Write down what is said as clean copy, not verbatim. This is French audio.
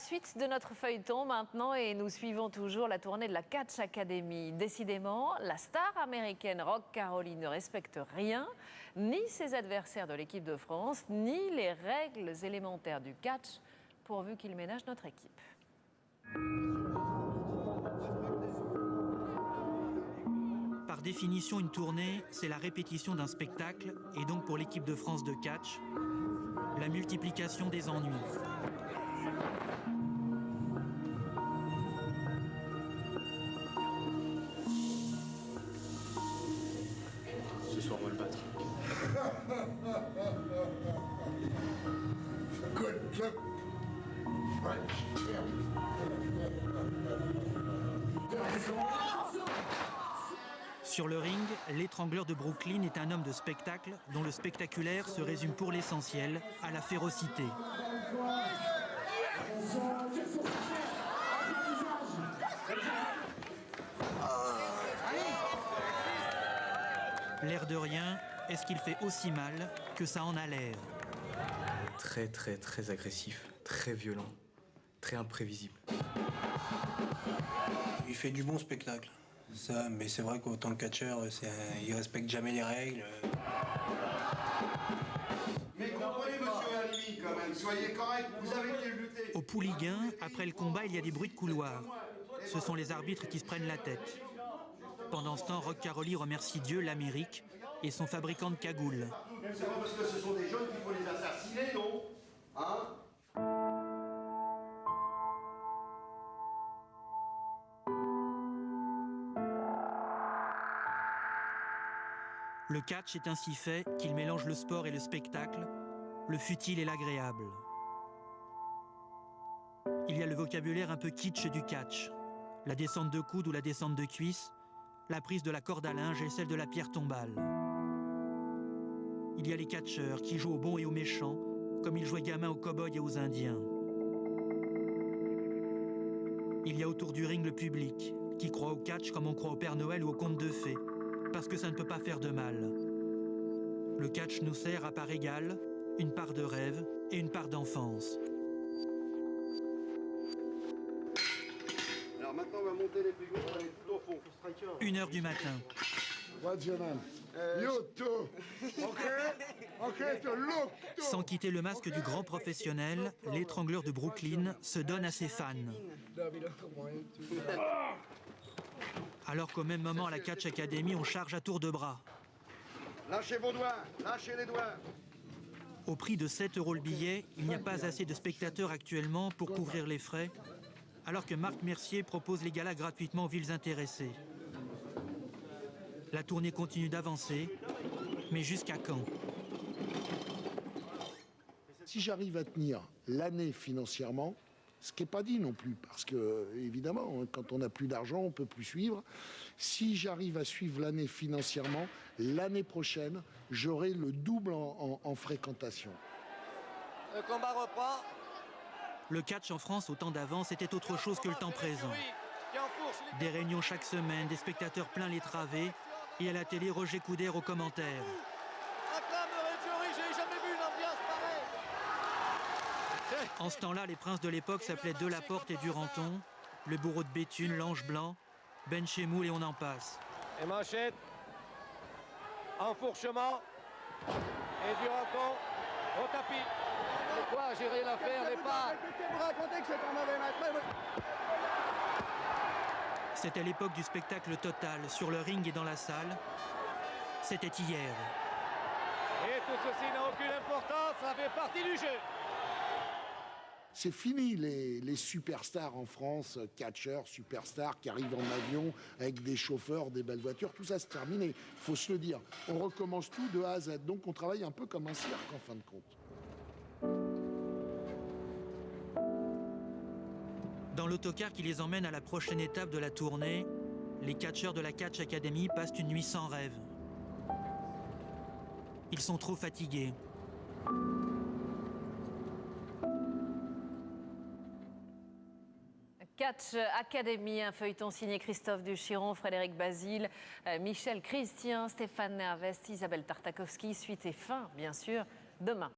suite de notre feuilleton maintenant et nous suivons toujours la tournée de la Catch Academy. Décidément, la star américaine Rock Caroline ne respecte rien, ni ses adversaires de l'équipe de France, ni les règles élémentaires du catch, pourvu qu'il ménage notre équipe. Par définition, une tournée, c'est la répétition d'un spectacle et donc pour l'équipe de France de catch, la multiplication des ennuis. Ce soir, on va le battre. Good look. Sur le ring, l'étrangleur de Brooklyn est un homme de spectacle dont le spectaculaire se résume pour l'essentiel à la férocité. L'air de rien, est-ce qu'il fait aussi mal que ça en a l'air? Très agressif, très violent, très imprévisible. Il fait du bon spectacle, ça, mais c'est vrai qu'en tant que catcheur, il respecte jamais les règles. Mais comprenez, monsieur Halimi, quand même, soyez correct, vous avez été lutté. Au Pouliguen, après le combat, il y a des bruits de couloir. Ce sont les arbitres qui se prennent la tête. Pendant ce temps, Rock Caroline remercie Dieu, l'Amérique et son fabricant de cagoules. C'est pas parce que ce sont des jeunes qu'il faut les assassiner, non? Hein? Le catch est ainsi fait qu'il mélange le sport et le spectacle, le futile et l'agréable. Il y a le vocabulaire un peu kitsch du catch, la descente de coude ou la descente de cuisse, la prise de la corde à linge et celle de la pierre tombale. Il y a les catcheurs qui jouent aux bons et aux méchants, comme ils jouaient gamins aux cow-boys et aux Indiens. Il y a autour du ring le public, qui croit au catch comme on croit au Père Noël ou au conte de fées, parce que ça ne peut pas faire de mal. Le catch nous sert à part égale une part de rêve et une part d'enfance. Alors maintenant, on va monter les frigos, on va aller tout au fond. 1h du matin. What's your name? You too. Okay, to look too. Sans quitter le masque du grand professionnel, l'étrangleur de Brooklyn se donne à ses fans. Alors qu'au même moment à la Catch Academy, on charge à tour de bras. Lâchez vos doigts, lâchez les doigts. Au prix de 7 € le billet, il n'y a pas assez de spectateurs actuellement pour couvrir les frais, alors que Marc Mercier propose les galas gratuitement aux villes intéressées. La tournée continue d'avancer, mais jusqu'à quand? Si j'arrive à tenir l'année financièrement, ce qui n'est pas dit non plus, parce que, évidemment, quand on n'a plus d'argent, on ne peut plus suivre. Si j'arrive à suivre l'année financièrement, l'année prochaine, j'aurai le double en fréquentation. Le combat reprend. Le catch en France, au temps d'avant, c'était autre chose que le temps présent. Des réunions chaque semaine, des spectateurs pleins les travées, et à la télé, Roger Coudert aux commentaires. Acclame Reggiori, j'ai jamais vu une ambiance pareille. En ce temps-là, les princes de l'époque s'appelaient Delaporte et Duranton, le bourreau de Béthune, l'Ange Blanc, Ben Chemoul et on en passe. Et manchette, enfourchement, et Duranton au tapis. C'est quoi, j'ai rien à faire, les pas. Vous racontez que c'est un mauvais match. C'était l'époque du spectacle total, sur le ring et dans la salle. C'était hier. Et tout ceci n'a aucune importance, ça fait partie du jeu. C'est fini les superstars en France, catcheurs, superstars qui arrivent en avion avec des chauffeurs, des belles voitures, tout ça c'est terminé, il faut se le dire. On recommence tout de A à Z, donc on travaille un peu comme un cirque en fin de compte. Dans l'autocar qui les emmène à la prochaine étape de la tournée, les catcheurs de la Catch Academy passent une nuit sans rêve. Ils sont trop fatigués. Catch Academy, un feuilleton signé Christophe Duchiron, Frédéric Basile, Michel Christian, Stéphane Nervest, Isabelle Tartakovsky. Suite et fin, bien sûr, demain.